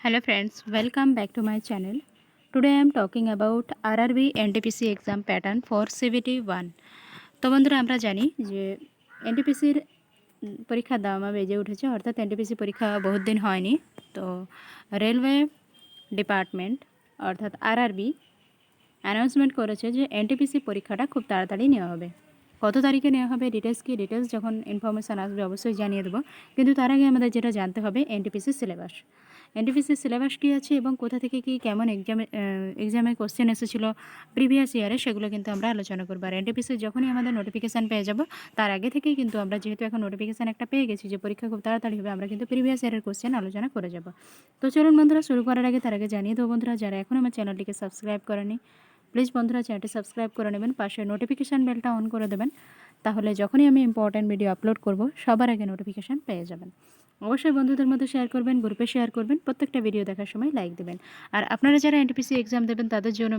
Hello friends, welcome back to my channel. Today I am talking about RRB NTPC exam pattern for CBT 1. তো বন্ধুরা আমরা জানি যে এনটিপিসির পরীক্ষার দামা বেজে উঠেছে, অর্থাৎ এনটিপিসি পরীক্ষা বহুত দিন হয়নি। তো রেলওয়ে ডিপার্টমেন্ট অর্থাৎ আরআরবি অ্যানাউন্সমেন্ট করেছে যে এনটিপিসি পরীক্ষাটা খুব তাড়াতাড়ি নেওয়া হবে। কত তারিখে নেওয়া হবে, ডিটেলস যখন ইনফরমেশান আসবে অবশ্যই জানিয়ে দেবো। কিন্তু তার আগে আমাদের যেটা জানতে হবে এনটিপিসি সিলেবাস। এনটিপিসির সিলেবাস কী আছে এবং কোথা থেকে কী কেমন এক্সামে কোশ্চেন এসেছিলো প্রিভিয়াস ইয়ারে, সেগুলো কিন্তু আমরা আলোচনা করবো। আর এনটিপিসির যখনই আমাদের নোটিফিকেশান পেয়ে যাব, তার আগে থেকেই কিন্তু আমরা যেহেতু এখন নোটিফিকেশান একটা পেয়ে গেছি যে পরীক্ষা খুব তাড়াতাড়ি হবে, আমরা কিন্তু প্রিভিয়াস ইয়ারের কোশ্চেন আলোচনা করে যাব। তো চলুন বন্ধুরা, শুরু করার আগে তার আগে জানিয়ে দেবো বন্ধুরা, যারা এখন আমার চ্যানেলটিকে সাবস্ক্রাইব করেনি, প্লিজ বন্ধুরা চ্যানেলটি সাবস্ক্রাইব করে নেবেন, পাশে নোটিফিকেশান বেলটা অন করে দেবেন, তাহলে যখনই আমি ইম্পর্ট্যান্ট ভিডিও আপলোড করব সবার আগে নোটিফিকেশান পেয়ে যাবেন। অবশ্যই বন্ধুদের মধ্যে শেয়ার করবেন, গ্রুপে শেয়ার করবেন, প্রত্যেকটা ভিডিও দেখার সময় লাইক দেবেন। আর আপনারা যারা এনটিপিসি এক্সাম দেবেন তাদের জন্য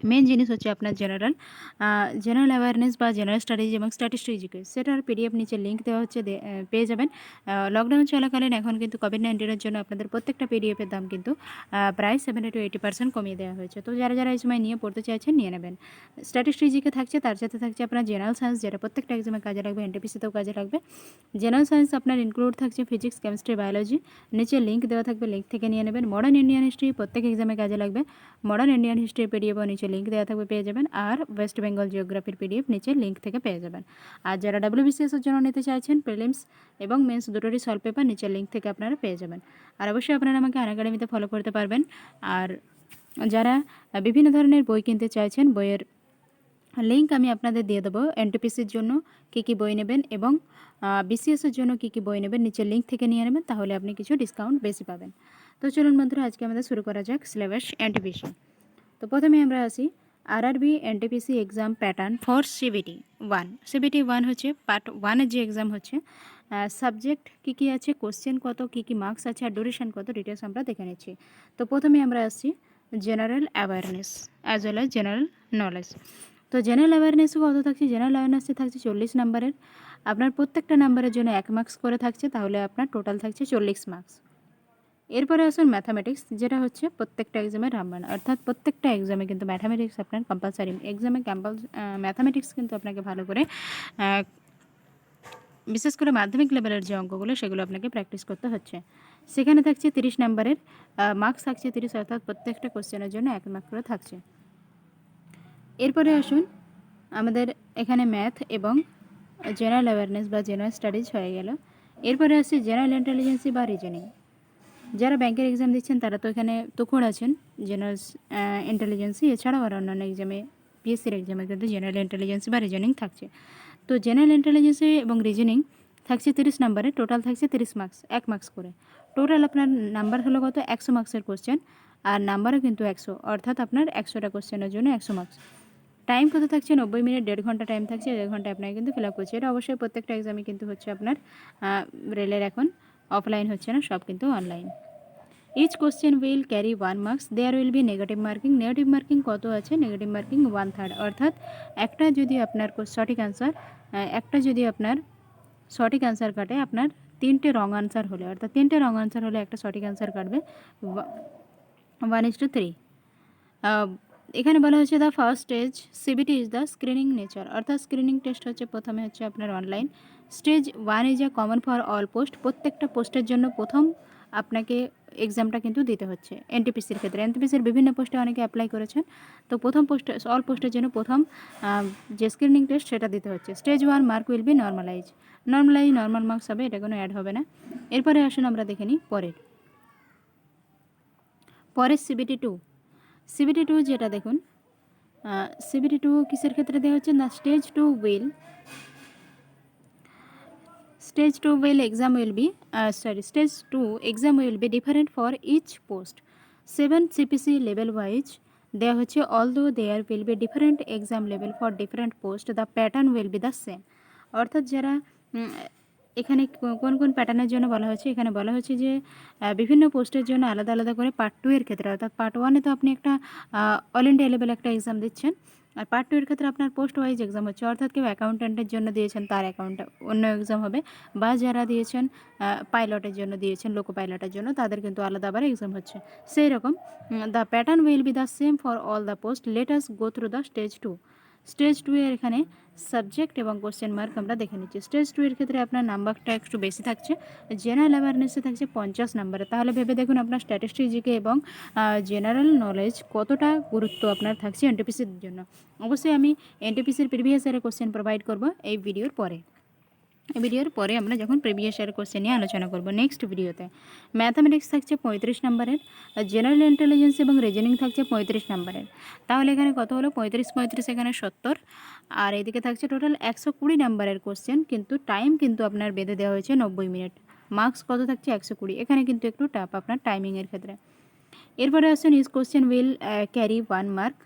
মেন জিনিস হচ্ছে আপনার জেনারেল অ্যাওয়ারনেস বা জেনারেল স্টাডিজ এবং স্ট্যাটিস্টিক্স, সেটার পিডিএফ নিচে লিঙ্ক দেওয়া হচ্ছে, পেয়ে যাবেন। লকডাউন চলাকালীন এখন কিন্তু কোভিড-19-এর জন্য আপনাদের প্রত্যেকটা পিডিএফের দাম কিন্তু প্রায় 70 to 80% কমিয়ে দেওয়া হয়েছে। তো যারা যারা এই সময় নিয়ে পড়তে চাইছেন নিয়ে নেবেন। স্ট্যাটিস্টিক্সে থাকছে, তার সাথে থাকছে আপনার জেনারেল সায়েন্স, যেটা প্রত্যেকটা এক্সামে কাজে লাগবে, এনটিপিসিতেও কাজে লাগবে। জেনারেল সায়েন্স আপনার ইনক্লুড থাকছে ফিজিক্স, কেমিস্ট্রি, বায়োলজি, নিচে লিঙ্ক দেওয়া থাকবে, লিঙ্ক থেকে নিয়ে নেবেন। মডার্ন ইন্ডিয়ান হিস্ট্রি প্রত্যেক এক্সামে কাজে লাগবে, মডার্ন ইন্ডিয়ান হিস্ট্রির পিডিএফও নিচে লিঙ্ক দেওয়া থাকবে, পেয়ে যাবেন। আর ওয়েস্ট বেঙ্গল জিওগ্রাফির পিডিএফ নিচে লিঙ্ক থেকে পেয়ে যাবেন। আর যারা ডাব্লিউবিসিএসের জন্য নিতে চাইছেন, প্রিলিমস এবং মেন্স দুটোরই সলভ পেপার নিচের লিঙ্ক থেকে আপনারা পেয়ে যাবেন। আর অবশ্যই আপনারা আমাকে আনএকাডেমিতে ফলো করতে পারবেন। আর যারা বিভিন্ন ধরনের বই কিনতে চাইছেন, বইয়ের লিঙ্ক আমি আপনাদের দিয়ে দেবো। এনটিপিসির জন্য কী কী বই নেবেন এবং বিসিএসের জন্য কী কী বই নেবেন, নিচের লিঙ্ক থেকে নিয়ে নেবেন, তাহলে আপনি কিছু ডিসকাউন্ট বেশি পাবেন। তো চলুন বন্ধুরা, আজকে আমাদের শুরু করা যাক সিলেবাস এনটিপিসি। তো প্রথমে আমরা আসি RRB NTPC exam pattern for CBT 1। CBT 1 হচ্ছে পার্ট 1-এর যে এক্সাম হচ্ছে। সাবজেক্ট কী কী আছে, কোশ্চেন কত, কী কী মার্কস আছে আর ডিউরেশন কত, ডিটেলস আমরা দেখে নিচ্ছি। তো প্রথমে আমরা আসছি general awareness as well as general knowledge. তো জেনারেল অ্যাওয়ারনেসও কত থাকছে, জেনারেল অ্যাওয়ারনেসে থাকছে 40 নাম্বারের। আপনার প্রত্যেকটা নাম্বারের জন্য 1 মার্কস করে থাকছে, তাহলে আপনার টোটাল থাকছে 40 মার্কস। এরপরে আসুন ম্যাথামেটিক্স, যেটা হচ্ছে প্রত্যেকটা এক্সামের নাম্বার, অর্থাৎ প্রত্যেকটা এক্সামে কিন্তু ম্যাথামেটিক্স আপনার কম্পালসারি। এক্সামে ম্যাথামেটিক্স কিন্তু আপনাকে ভালো করে, বিশেষ করে মাধ্যমিক লেভেলের যে অঙ্কগুলো সেগুলো আপনাকে প্র্যাকটিস করতে হচ্ছে। সেখানে থাকছে 30 নাম্বারের, মার্কস থাকছে 30, অর্থাৎ প্রত্যেকটা কোশ্চেনের জন্য 1 মার্ক করে থাকছে। এরপরে আসুন আমাদের এখানে ম্যাথ এবং জেনারেল অ্যাওয়ারনেস বা জেনারেল স্টাডিজ হয়ে গেল। এরপরে আসছে জেনারেল ইন্টেলিজেন্সি বা রিজনিং। যারা ব্যাংকের এক্সাম দিচ্ছেন তারা তো এখানে তুখোড় আছেন জেনারেল ইন্টেলিজেন্সি, এছাড়াও আর অন্যান্য এক্সামে, পিএসসির এক্সামে কিন্তু জেনারেল ইন্টেলিজেন্সি বা রিজনিং থাকছে। তো জেনারেল ইন্টেলিজেন্সি এবং রিজনিং থাকছে 30 নাম্বারে, টোটাল থাকছে 30 মার্কস, 1 মার্কস করে। টোটাল আপনার নাম্বার হলো কত, 100 মার্কসের কোশ্চেন, আর নাম্বারও কিন্তু 100, অর্থাৎ আপনার 100টা কোশ্চেনের জন্য 100 মার্কস। টাইম কত থাকছে, 90 মিনিট, 1.5 ঘন্টা টাইম থাকছে, 1.5 ঘন্টা আপনাকে কিন্তু ফিল আপ করছে। এটা অবশ্যই প্রত্যেকটা এক্সামে কিন্তু হচ্ছে আপনার, রেলের এখন অফলাইন হচ্ছে না, সব কিন্তু online. Each question will carry 1 marks, there will be negative marking. Negative marking কত আছে, নেগেটিভ মার্কিং 1/3, অর্থাৎ একটা যদি আপনার সঠিক অ্যান্সার কাটে, আপনার 3টে রং আনসার হলে, অর্থাৎ 3টে রং আনসার হলে একটা সঠিক অ্যান্সার কাটবে 1:3। এখানে বলা হচ্ছে the first stage CBT is the screening nature, অর্থাৎ স্ক্রিনিং টেস্ট হচ্ছে প্রথমে হচ্ছে আপনার online. Stage 1 is a common for all post, প্রত্যেকটা পোস্টের জন্য প্রথম আপনাকে এক্সামটা কিন্তু দিতে হচ্ছে। এনটিপিসির ক্ষেত্রে, এনটিপিসির বিভিন্ন পোস্টে অনেকে অ্যাপ্লাই করেছেন, তো প্রথম পোস্টে, অল পোস্টের জন্য প্রথম যে স্ক্রিনিং টেস্ট সেটা দিতে হচ্ছে। Stage 1 mark will be normal marks হবে, এটা কোনো অ্যাড হবে না। এরপরে আসুন আমরা দেখে নিই পরের সিবিটি 2, যেটা দেখুন সিবিটি 2 কিসের ক্ষেত্রে দেওয়া হচ্ছে না, stage 2 exam will be different for each post. 7 CPC level wise দেওয়া হচ্ছে, although there will be different exam level for different post, the pattern will be the same. অর্থাৎ যারা এখানে কোন কোন প্যাটার্নের জন্য বলা হচ্ছে, এখানে বলা হচ্ছে যে বিভিন্ন পোস্টের জন্য আলাদা আলাদা করে পার্ট 2 এর ক্ষেত্রে, অর্থাৎ পার্ট 1-এ তো আপনি একটা অল ইন্ডিয়া লেভেল একটা এক্সাম দিচ্ছেন, আর পার্ট 2 এর ক্ষেত্রে আপনার পোস্ট ওয়াইজ এক্সাম হচ্ছে, অর্থাৎ কেউ অ্যাকাউন্ট্যান্টের জন্য দিয়েছেন তার অন্য এক্সাম হবে, বা যারা দিয়েছেন পাইলটের জন্য দিয়েছেন, লোকো পাইলটের জন্য, তাদের কিন্তু আলাদা আবার এক্সাম হচ্ছে। সেই রকম the pattern will be the same for all the post. Let us go through the stage 2। Stage 2 এর এখানে সাবজেক্ট এবং কোশ্চেন মার্ক আমরা দেখে নিচ্ছি। স্টেজ 2 এর ক্ষেত্রে আপনার নাম্বারটা একটু বেশি থাকছে, জেনারেল অ্যাওয়ারনেসে থাকছে 50 নাম্বারে। তাহলে ভেবে দেখুন আপনার স্ট্যাটিস্টিক্স, জিকে এবং জেনারেল নলেজ কতটা গুরুত্ব আপনার থাকছে এনটিপিসির জন্য। অবশ্যই আমি এনটিপিসির প্রিভিয়াস ইয়ারের কোশ্চেন প্রোভাইড করব এই ভিডিওর পরে আমরা যখন প্রিভিয়াস ইয়ার কোশ্চেন নিয়ে আলোচনা করব নেক্সট ভিডিওতে। ম্যাথামেটিক্স থাকছে 35 নম্বরের, জেনারেল ইন্টেলিজেন্স এবং রিজনিং থাকছে 35 নম্বরের। তাহলে এখানে কত হলো, 35 এখানে 70, আর এদিকে থাকছে টোটাল 120 নম্বরের কোশ্চেন, কিন্তু টাইম কিন্তু আপনার বেঁধে দেওয়া হয়েছে 90 মিনিট। মার্কস কত থাকছে, 120। এখানে কিন্তু একটু টাফ আপনার টাইমিংয়ের ক্ষেত্রে। এরপরে আসছেন each question will carry 1 mark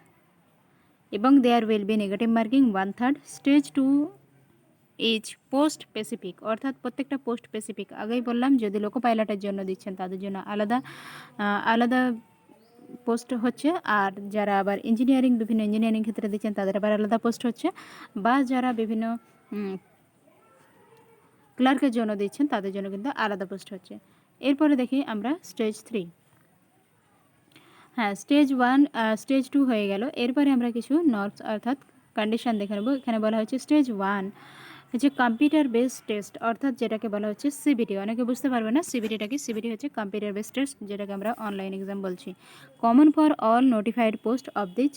এবং there will be negative marking 1/3। Stage 2 is post specific, অর্থাৎ প্রত্যেকটা পোস্ট স্পেসিফিক। আগেই বললাম যদি লোকো পাইলটের জন্য দিচ্ছেন তাদের জন্য আলাদা পোস্ট হচ্ছে, আর যারা আবার বিভিন্ন ইঞ্জিনিয়ারিং ক্ষেত্রে দিচ্ছেন তাদের আবার আলাদা পোস্ট হচ্ছে, বা যারা বিভিন্ন ক্লার্কের জন্য দিচ্ছেন তাদের জন্য কিন্তু আলাদা পোস্ট হচ্ছে। এরপরে দেখি আমরা স্টেজ 3। হ্যাঁ, স্টেজ 1 স্টেজ 2 হয়ে গেল। এরপরে আমরা কিছু নর্মস অর্থাৎ কন্ডিশন দেখে নেব। এখানে বলা হচ্ছে স্টেজ 1 হচ্ছে কম্পিউটার বেসড টেস্ট, অর্থাৎ যেটাকে বলা হচ্ছে সিবিটি। অনেকে বুঝতে পারবে না সিবিটিটা কি। সিবিটি হচ্ছে কম্পিউটার বেসড টেস্ট, যেটাকে আমরা অনলাইন এক্সাম বলছি। Common for all notified post of this.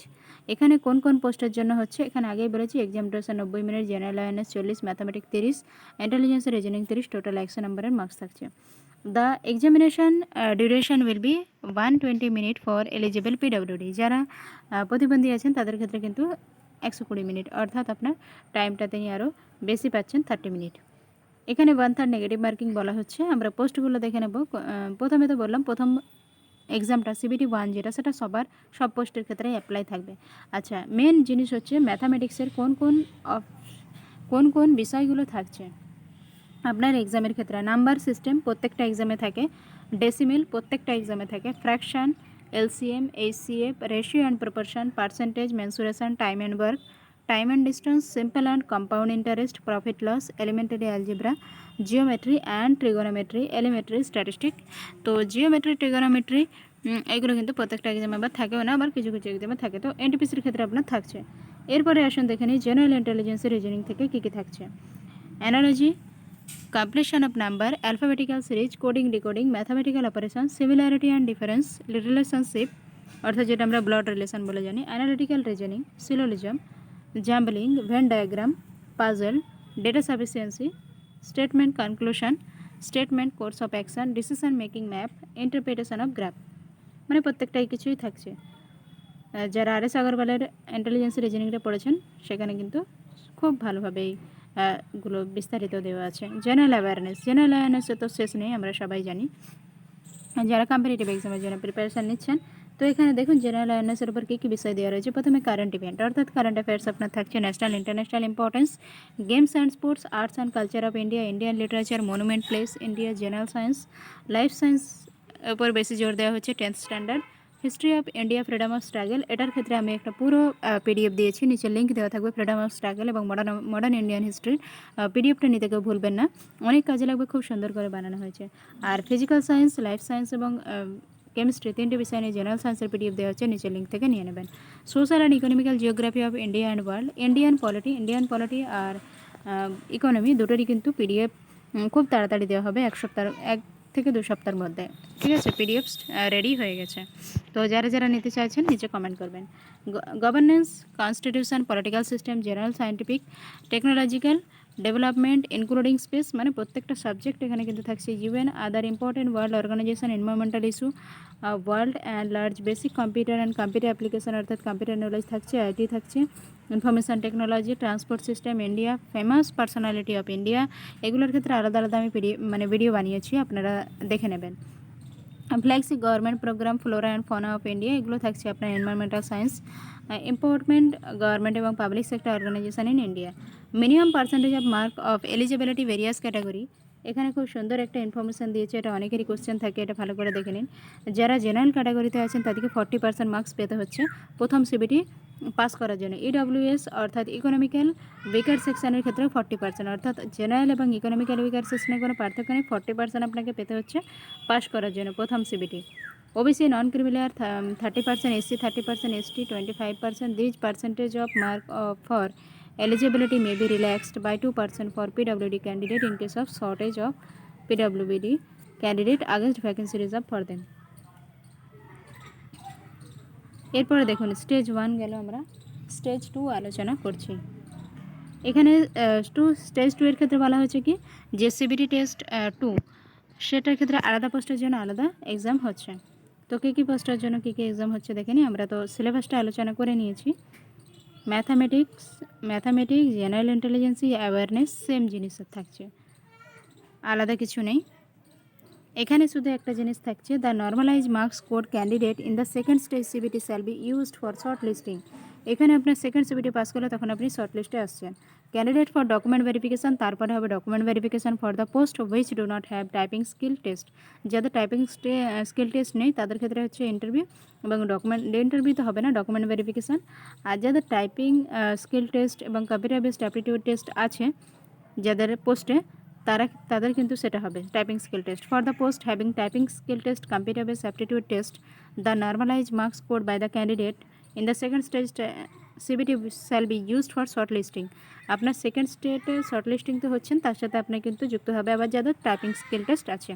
এখানে কোন কোন পোস্টের জন্য হচ্ছে, এখানে আগেই বলেছি exam duration 90 minute, general awareness 40, mathematics 30, intelligence reasoning 30, total 100 নম্বরের মার্কস থাকছে। The examination duration will be 120 minute for eligible PWD. যারা প্রতিবন্ধী আছেন তাদের ক্ষেত্রে কিন্তু 120 মিনিট, অর্থাৎ আপনার টাইমটা তিনি আরও বেশি পাচ্ছেন 30 মিনিট। এখানে 1/3 নেগেটিভ মার্কিং বলা হচ্ছে। আমরা পোস্টগুলো দেখে নেব। প্রথমে তো বললাম প্রথম এক্সামটা সিবিটি 1 যেটা, সেটা সব পোস্টের ক্ষেত্রে অ্যাপ্লাই থাকবে। আচ্ছা, মেন জিনিস হচ্ছে ম্যাথামেটিক্সের কোন কোন বিষয়গুলো থাকছে আপনার এক্সামের ক্ষেত্রে। নাম্বার সিস্টেম প্রত্যেকটা এক্সামে থাকে, ডেসিমেল প্রত্যেকটা এক্সামে থাকে, fraction, LCM, HCF, ratio and proportion, percentage, mensuration, time and work, time and distance, simple and compound interest, profit loss, elementary algebra, geometry and trigonometry, elementary statistic. তো জিওমেট্রি, ট্রিগোনোমেট্রি এগুলো কিন্তু প্রত্যেকটা এক্সামে আবার থাকেও না, আবার কিছু কিছু এক্সামে থাকে। তো এনটিপিসির ক্ষেত্রে আপনার থাকছে। এরপরে আসুন দেখে নিই জেনারেল ইন্টেলিজেন্স রিজনিং থেকে কী কী থাকছে। Analogy, completion of number, alphabetical series, coding, decoding, mathematical operations, similarity and difference, relationship অর্থাৎ যেটা আমরা ব্লড রিলেশন বলে জানি, analytical reasoning, syllogism, jumbling, Venn diagram, puzzle, data sufficiency, statement conclusion, statement course of action, decision making map, interpretation of graph. মানে প্রত্যেকটাই কিছুই থাকছে। যারা আর এস আগরওয়ালের ইন্টেলিজেন্স রিজনিংটা পড়েছেন সেখানে কিন্তু খুব ভালোভাবেই গুলো বিস্তারিত দেওয়া আছে। জেনারেল অ্যাওয়ারনেসে তো শেষ নেই, আমরা সবাই জানি। যারা কম্পিটিটিভ এক্সামের জন্য প্রিপারেশান নিচ্ছেন, তো এখানে দেখুন জেনারেল অ্যাওয়ারনেসের উপর কী কী বিষয় দেওয়া রয়েছে। প্রথমে কারেন্ট ইভেন্ট, অর্থাৎ কারেন্ট অ্যাফেয়ার্স আপনার থাকছে, national international importance, games and sports, arts and culture of India, Indian literature, monument place, India, general science, life science উপর বেশি জোর দেওয়া হচ্ছে, 10th standard, history of India, freedom of struggle. এটার ক্ষেত্রে আমি একটা পুরো পিডিএফ দিয়েছি, নিচে লিঙ্ক দেওয়া থাকবে। ফ্রিডম অফ স্ট্রাগল এবং মডার্ন ইন্ডিয়ান হিস্ট্রির পিডিএফটা নিতে কেউ ভুলবেন না, অনেক কাজে লাগবে, খুব সুন্দর করে বানানো হয়েছে। আর ফিজিক্যাল সায়েন্স, লাইফ সায়েন্স এবং কেমিস্ট্রি 3টে বিষয় নিয়ে জেনারেল সায়েন্সের পিডিএফ দেওয়া হচ্ছে, নিচের লিঙ্ক থেকে নিয়ে নেবেন। Social and economical geography of India and world, Indian polity আর ইকোনমি দুটোরই কিন্তু পিডিএফ খুব তাড়াতাড়ি দেওয়া হবে, 1 থেকে 2 সপ্তাহের মধ্যে। ঠিক আছে, পিডিএফ রেডি হয়ে গেছে। তো যারা যারা নিতে চাইছেন নিচে কমেন্ট করবেন। Governance, constitution, political system, general scientific, technological development including space, মানে প্রত্যেকটা সাবজেক্ট এখানে কিন্তু থাকছে। UN, other important world organisation, environmental issue, world and large, basic computer and computer application অর্থাৎ কম্পিউটার নলেজ থাকছে, আইটি থাকছে, information technology, transport system, India, famous personality of India. এগুলোর ক্ষেত্রে আলাদা আলাদা আমি ভিডিও বানিয়েছি, আপনারা দেখে নেবেন। Flagship government programme, flora and fauna of India, এগুলো থাকছে আপনার এনভায়রনমেন্টাল সায়েন্স, ইম্পর্টমেন্ট গভর্নমেন্ট এবং public sector organisation in India, minimum percentage of mark of eligibility various category. এখানে খুব সুন্দর একটা ইনফরমেশান দিয়েছে, এটা অনেকেরই কোশ্চেন থাকে, এটা ভালো করে দেখে নিন। যারা জেনারেল ক্যাটাগরিতে আছেন তাদেরকে 40% মার্কস পেতে হচ্ছে প্রথম সিবিটি পাস করার জন্য। ইডব্লিউএস অর্থাৎ ইকোনমিক্যাল উইকার সেকশনের ক্ষেত্রে 40%, অর্থাৎ জেনারেল এবং ইকোনমিক্যাল উইকার সেকশনে কোনো পার্থক্য নেই, 40% আপনাকে পেতে হচ্ছে পাস করার জন্য প্রথম CBT. OBC non creamy layer 30%, SC 30%, ST 25%. This percentage of mark for eligibility may be relaxed by 2% for PWD candidate in case of shortage of PWD candidate against vacancy reserved for them. এরপরে দেখুন stage 1 গেল, আমরা stage 2 আলোচনা করছি। এখানে stage 2 এর ক্ষেত্রে বলা হয়েছে কি যে সিবিটি টেস্ট 2 সেটার ক্ষেত্রে আলাদা পোস্টের জন্য আলাদা এক্সাম হচ্ছে। তো কী পোস্টের জন্য কী এক্সাম হচ্ছে দেখে নিই। আমরা তো সিলেবাসটা আলোচনা করে নিয়েছি। ম্যাথামেটিক্স, জেনারেল ইন্টেলিজেন্সি, অ্যাওয়ারনেস সেম জিনিসের থাকছে, আলাদা কিছু নেই। এখানে শুধু একটা জিনিস থাকছে, the normalise marks code candidate in the second stage CBT shall be used for short listing. এখানে আপনার সেকেন্ড সিবিটি পাস করলে তখন আপনি শর্ট লিস্টে আসছেন। ক্যান্ডিডেট ফর ডকুমেন্ট ভেরিফিকেশান, তারপরে হবে document verification for the post which do not have typing skill test. যাদের টাইপিং স্কিল টেস্ট নেই তাদের ক্ষেত্রে হচ্ছে ইন্টারভিউ, এবং ইন্টারভিউ তো হবে না, ডকুমেন্ট ভেরিফিকেশান। আর যাদের টাইপিং স্কিল টেস্ট এবং কম্পিউটার বেসড অ্যাপটিটিউড টেস্ট আছে যাদের পোস্টে, তাদের কিন্তু সেটা হবে typing skill test. For the post having typing skill test, computer based aptitude test, the normalise marks code by the candidate in the second stage CBT shall be used for shortlisting. আপনার second স্টেজে shortlisting তো হচ্ছেন, তার সাথে আপনার কিন্তু যুক্ত হবে আবার যাদের টাইপিং স্কিল টেস্ট আছে।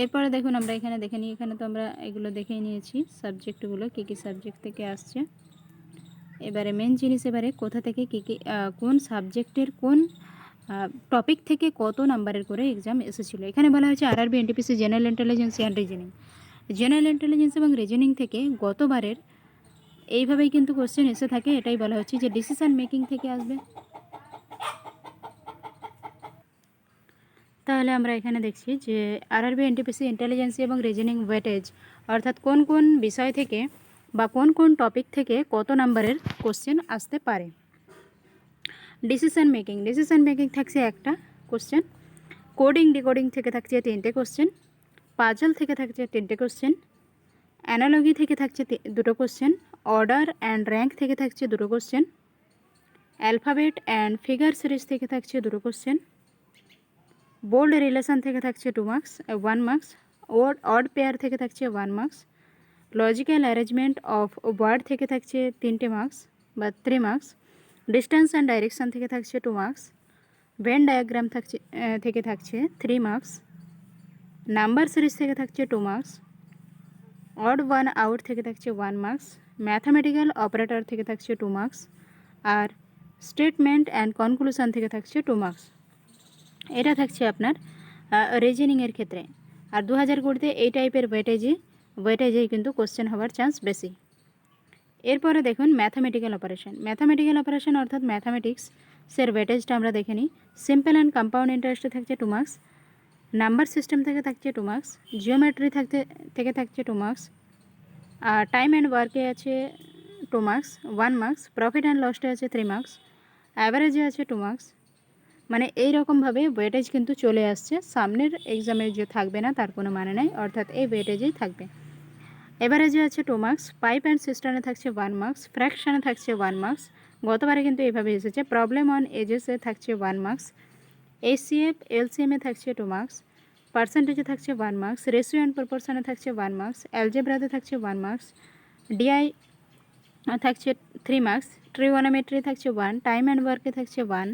এরপরে দেখুন আমরা এখানে দেখে নিই, এখানে তো আমরা এগুলো দেখেই নিয়েছি সাবজেক্টগুলো কী কী সাবজেক্ট থেকে আসছে। এবারে মেন জিনিস, এবারে কোথা থেকে কী কোন সাবজেক্টের কোন টপিক থেকে কত নাম্বারের করে এক্সাম এসেছিলো। এখানে বলা হয়েছে RRB NTPC general intelligence and reasoning. General intelligence এবং রিজনিং থেকে গতবারের এইভাবেই কিন্তু কোশ্চেন এসে থাকে। এটাই বলা হচ্ছে যে ডিসিশন মেকিং থেকে আসবে। তাহলে আমরা এখানে দেখছি যে আরআরবি এনটিপিসি ইন্টেলিজেন্সি এবং রিজনিং ওয়েটেজ, অর্থাৎ কোন কোন বিষয় থেকে বা কোন কোন টপিক থেকে কত নাম্বারের কোশ্চেন আসতে পারে। ডিসিশন মেকিং থাকছে একটা কোশ্চেন, কোডিং ডিকোডিং থেকে থাকছে 3টে কোশ্চেন, পাজল থেকে থাকছে 3টে কোশ্চেন, অ্যানালজি থেকে থাকছে 2টো কোশ্চেন, অর্ডার অ্যান্ড র্যাঙ্ক থেকে থাকছে 2টো question, alphabet and figure series থেকে থাকছে 2টো কোশ্চেন, বোল্ড রিলেশন থেকে থাকছে 2 মার্কস 1 মার্কস, অড পেয়ার থেকে থাকছে 1 marks, logical arrangement of word থেকে থাকছে 3টে মার্কস বা 3 মার্কস, ডিস্টেন্স অ্যান্ড ডাইরেকশন থেকে থাকছে 2 মার্কস, ভেন ডায়াগ্রাম থেকে থাকছে 3 মার্কস, নাম্বার সিরিজ থেকে থাকছে 2 মার্কস, অড ওয়ান আউট থেকে থাকছে 1 মার্কস, ম্যাথামেটিক্যাল অপারেটর থেকে থাকছে 2 মার্কস, আর স্টেটমেন্ট অ্যান্ড কনক্লুশন থেকে থাকছে 2 মার্কস। এটা থাকছে আপনার রিজনিংয়ের ক্ষেত্রে। আর 2020-তে এই টাইপের ওয়েটেজেই কিন্তু কোশ্চেন হওয়ার চান্স বেশি। এরপরে দেখুন ম্যাথামেটিক্যাল অপারেশন অর্থাৎ ম্যাথামেটিক্সের ওয়েটেজটা আমরা দেখে নিই। সিম্পল অ্যান্ড কম্পাউন্ড ইন্টারেস্টে থাকছে 2 মার্কস, নাম্বার সিস্টেম থেকে থাকছে 2 মার্কস, জিওমেট্রি থেকে থাকছে 2 মার্কস, আর টাইম অ্যান্ড ওয়ার্কে আছে 2 মার্কস 1 মার্কস, প্রফিট অ্যান্ড লসে আছে 3 মার্কস, অ্যাভারেজে আছে 2 মার্কস। মানে এই রকমভাবে ওয়েটেজ কিন্তু চলে আসছে। সামনের এক্সামে যে থাকবে না তার কোনো মানে নেই, অর্থাৎ এই ওয়েটেজেই থাকবে। এভারেজে আছে 2 মার্কস, পাইপ অ্যান্ড সিস্টেমে থাকছে 1 মার্কস, ফ্র্যাকশানে থাকছে 1 মার্কস, গতবারে কিন্তু এইভাবে এসেছে। প্রবলেম অন এজেসে থাকছে 1 মার্কস, এসিএফ এলসিএমে থাকছে 2 মার্কস, পার্সেন্টেজে থাকছে 1 মার্কস, রেশিও অ্যান্ড প্রপোর্শনে থাকছে 1 মার্কস, অ্যালজেব্রাতে থাকছে 1 মার্কস, ডিআই থাকছে 3 মার্কস, ট্রিগোনোমেট্রি থাকছে 1, টাইম অ্যান্ড ওয়ার্কে থাকছে 1,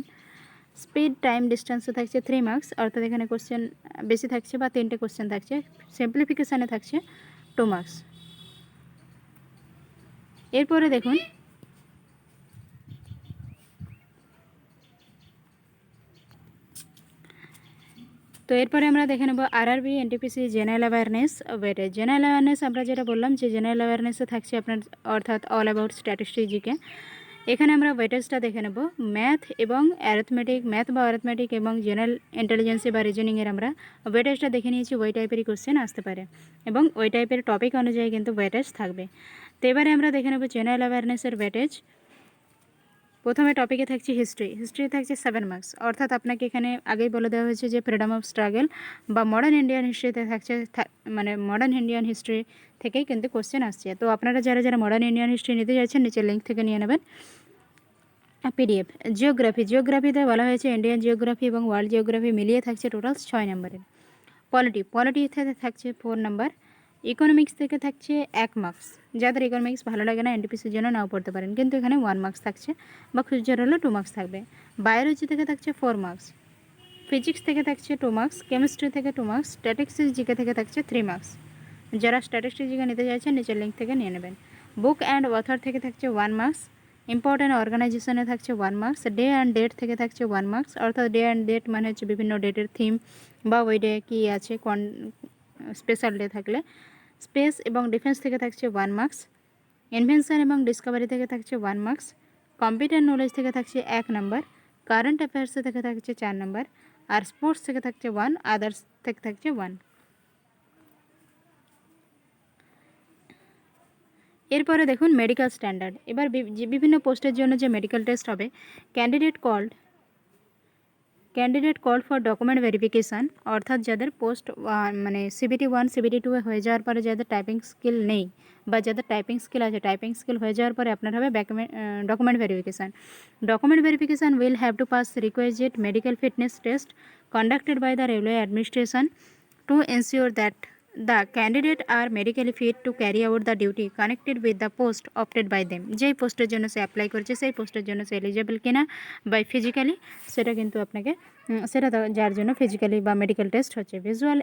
স্পিড টাইম ডিস্টেন্সে থাকছে 3 মার্কস, অর্থাৎ এখানে কোশ্চেন বেশি থাকছে বা 3টে কোশ্চেন থাকছে। সিম্পলিফিকেশানে থাকছে 2 মার্কস। এরপরে দেখুন তো এরপরে আমরা দেখে নেব RRB NTPC general awareness weightage. General awareness আমরা যেটা বললাম যে জেনারেল অ্যাওয়ারনেসে থাকছে আপনার অর্থাৎ অল অ্যাবাউট স্ট্যাটিস্টিক্স জিকে। এখানে আমরা ওয়েটেজটা দেখে নেব। ম্যাথ বা অ্যারিথমেটিক এবং জেনারেল ইন্টেলিজেন্সি বা রিজনিংয়ের আমরা ওয়েটেজটা দেখে নিয়েছি। ওই টাইপেরই কোশ্চেন আসতে পারে এবং ওই টাইপের টপিক অনুযায়ী কিন্তু ওয়েটেজ থাকবে। তো এবারে আমরা দেখে নেব জেনারেল অ্যাওয়ারনেসের ওয়েটেজ। প্রথমে টপিকে থাকছে হিস্ট্রি থাকছে 7 মার্কস, অর্থাৎ আপনাকে এখানে আগেই বলে দেওয়া হয়েছে যে ফ্রিডম অফ স্ট্রাগল বা মডার্ন ইন্ডিয়ান হিস্ট্রিতে থাকছে, মানে মডার্ন ইন্ডিয়ান হিস্ট্রি থেকেই কিন্তু কোশ্চেন আসছে। তো আপনারা যারা যারা মডার্ন ইন্ডিয়ান হিস্ট্রি নিতে চাইছেন নিচের লিঙ্ক থেকে নিয়ে নেবেন পিডিএফ। জিওগ্রাফিতে বলা হয়েছে ইন্ডিয়ান জিওগ্রাফি এবং ওয়ার্ল্ড জিওগ্রাফি মিলিয়ে থাকছে টোটাল 6 নম্বরের। পলিটিতে থাকছে 4 নাম্বার। ইকোনমিক্স থেকে থাকছে 1 মার্কস, যাদের ইকোনমিক্স ভালো লাগে না এনটিপিসির জন্য নাও পড়তে পারেন, কিন্তু এখানে 1 মার্কস থাকছে, বা খুচরা হলে 2 মার্কস থাকবে। বায়োলজি থেকে থাকছে 4 মার্কস, ফিজিক্স থেকে থাকছে 2 মার্কস, কেমিস্ট্রি থেকে 2 মার্কস, স্ট্যাটিস্টিক্স জিকে থেকে থাকছে 3 মার্কস। যারা স্ট্যাটিস্টিক্স জিকে নিতে চাইছেন নিচের লিঙ্ক থেকে নিয়ে নেবেন। বুক অ্যান্ড অথর থেকে থাকছে 1 মার্কস, ইম্পর্ট্যান্ট অর্গানাইজেশনে থাকছে 1 মার্কস, ডে অ্যান্ড ডেট থেকে থাকছে 1 মার্কস, অর্থাৎ ডে অ্যান্ড ডেট মানে হচ্ছে বিভিন্ন ডেটের থিম বা ওই ডে কী আছে, স্পেশাল ডে থাকলে। স্পেস এবং ডিফেন্স থেকে থাকছে 1 মার্কস, ইনভেনশন এবং ডিসকভারি থেকে থাকছে 1 মার্কস, কম্পিউটার নলেজ থেকে থাকছে 1 নাম্বার, কারেন্ট অ্যাফেয়ার্স থেকে থাকছে 4 নাম্বার, আর স্পোর্টস থেকে থাকছে 1, আদার্স থেকে থাকছে 1। এরপরে দেখুন মেডিকেল স্ট্যান্ডার্ড। এবার বিভিন্ন পোস্টের জন্য যে মেডিকেল টেস্ট হবে, candidate called for document verification, অর্থাৎ যাদের পোস্ট মানে CBT 1 CBT 2 হয়ে যাওয়ার পরে যাদের টাইপিং স্কিল নেই বা যাদের টাইপিং স্কিল আছে, টাইপিং স্কিল হয়ে যাওয়ার পরে আপনার হবে document verification will have to pass requisite medical fitness test conducted by the railway administration to ensure that the candidate are medically fit to carry out the duty connected with the post opted by them। যেই পোস্টের জন্য সে apply করছে সেই পোস্টের জন্য সে eligible কিনা by physically, সেটা কিন্তু আপনাকে সেটা যার জন্য ফিজিক্যালি বা মেডিকেল টেস্ট হচ্ছে। Visual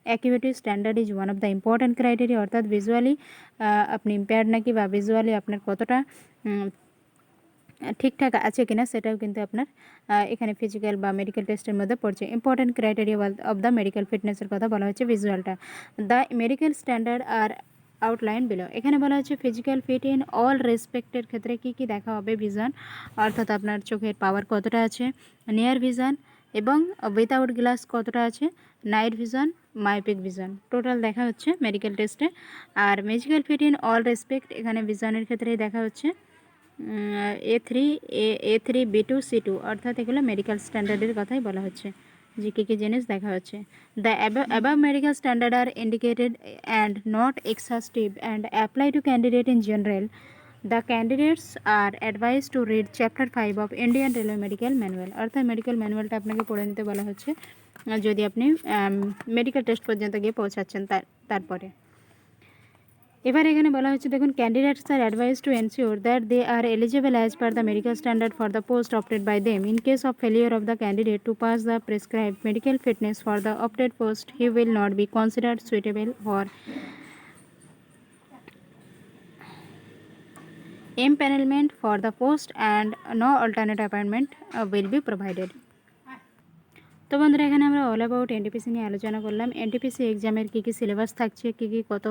acuity standard is one of the important criteria, অর্থাৎ ভিজুয়ালি আপনি ইম্পেয়ার্ড নাকি বা ভিজুয়ালি আপনার কতটা ঠিকঠাক আছে কিনা সেটাও কিন্তু আপনার এখানে ফিজিক্যাল বা মেডিকেল টেস্টের মধ্যে পড়ছে। Important criteria of the medical ফিটনেসের কথা বলা হচ্ছে ভিজুয়ালটা। The medical standard are outline below. এখানে বলা হচ্ছে ফিজিক্যাল ফিট ইন অল রেসপেক্টের ক্ষেত্রে কী কী দেখা হবে, ভিশন অর্থাৎ আপনার চোখের পাওয়ার কতটা আছে, নিয়ার ভিশন এবং উইথাউট গ্লাস কতটা আছে, night vision, myopic vision, total দেখা হচ্ছে মেডিকেল টেস্টে। আর medical fit in all respect এখানে ভিশনের ক্ষেত্রেই দেখা হচ্ছে A3 B2 C2, অর্থাৎ এগুলো মেডিকেল স্ট্যান্ডার্ডের কথাই বলা হচ্ছে যে কী কী জিনিস দেখা হচ্ছে। The above medical standard are indicated and not exhaustive and apply to candidate in general. The candidates are advice to read chapter 5 of Indian railway medical manual, অর্থাৎ মেডিকেল ম্যানুয়ালটা আপনাকে পড়ে নিতে বলা হচ্ছে যদি আপনি মেডিকেল টেস্ট পর্যন্ত গিয়ে পৌঁছাচ্ছেন তারপরে। এবার এখানে বলা হচ্ছে দেখুন candidates are advice to ensure that they are eligible as per the medical standard for the post opted by them. In case of failure of the candidate to pass the prescribed medical fitness for the opted post he will not be considered suitable for empanelment for the post and no alternate appointment will be provided। তো বন্ধুরা এখানে আমরা all about NTPC নিয়ে আলোচনা করলাম। NTPC এক্সামের কী কী syllabus থাকছে, কী কী কত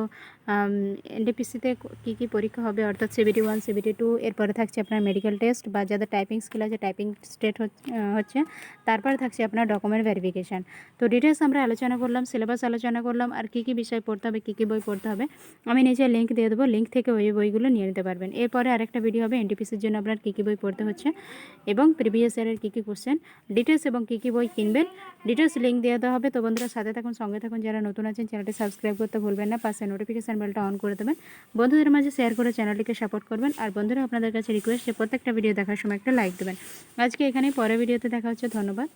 এনটিপিসিতে কী কী পরীক্ষা হবে, অর্থাৎ CBT 1 CBT 2, এরপরে থাকছে আপনার মেডিকেল টেস্ট বা যাদের টাইপিং স্কিল আছে টাইপিং স্টেট হচ্ছে, তারপরে থাকছে আপনার ডকুমেন্ট ভেরিফিকেশান। তো ডিটেলস আমরা আলোচনা করলাম, সিলেবাস আলোচনা করলাম, আর কী কী বিষয় পড়তে হবে, কী কী বই পড়তে হবে আমি নিচে লিঙ্ক দিয়ে দেবো, লিঙ্ক থেকে ওই বইগুলো নিয়ে নিতে পারবেন। এরপরে আরেকটা ভিডিও হবে এনটিপিসির জন্য আপনার কী কী বই পড়তে হচ্ছে এবং প্রিভিয়াস ইয়ারের কী কী কোশ্চেন, ডিটেলস এবং কী কী বই কিনবেন, ডিটেলস লিঙ্ক দিয়ে দেওয়া হবে। তো বন্ধুরা সাথে থাকুন, সঙ্গে থাকুন, যারা নতুন আছেন চ্যানেলটি সাবস্ক্রাইব করতে ভুলবেন না, পাশে নোটিফিকেশান বেলটা অন করে দেবেন, বন্ধুদের মাঝে শেয়ার করে চ্যানেলটিকে সাপোর্ট করবেন। আর বন্ধুরা আপনাদের কাছে রিকোয়েস্ট যে প্রত্যেকটা ভিডিও দেখার সময় একটা লাইক দেবেন। আজকে এখানেই, পরের ভিডিওতে দেখা হচ্ছে। ধন্যবাদ।